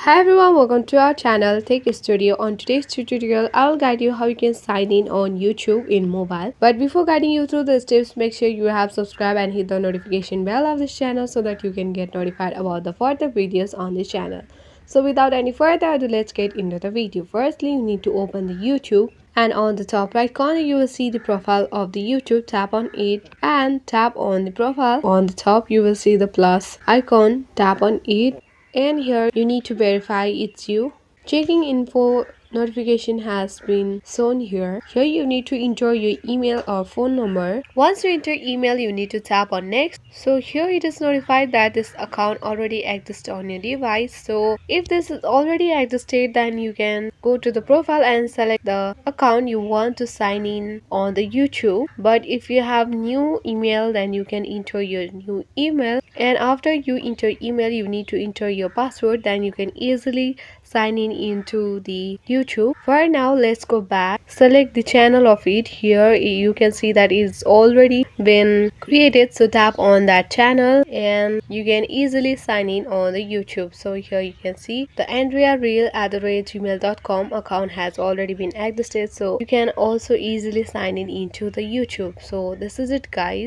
Hi everyone, welcome to our channel Tech Studio. On today's tutorial, I'll guide you how you can sign in on YouTube in mobile. But before guiding you through the steps, make sure you have subscribed and hit the notification bell of this channel so that you can get notified about the further videos on this channel. So without any further ado, let's get into the video. Firstly, you need to open the YouTube. And on the top right corner, you will see the profile of the YouTube. Tap on it and tap on the profile. On the top, you will see the plus icon. Tap on it and here you need to verify it's you. Checking info notification has been shown here. Here you need to enter your email or phone number. Once you enter email, you need to tap on next. So here it is notified that this account already exists on your device. So if this is already existed, then you can go to the profile and select the account you want to sign in on the YouTube. But if you have new email, then you can enter your new email, and after you enter email you need to enter your password, then you can easily sign in into the YouTube. For now, let's go back, select the channel of it. Here you can see that it's already been created, so tap on that channel and you can easily sign in on the YouTube. So here you can see the andreareal@gmail.com account has already been existed, so you can also easily sign in into the YouTube. So this is it guys.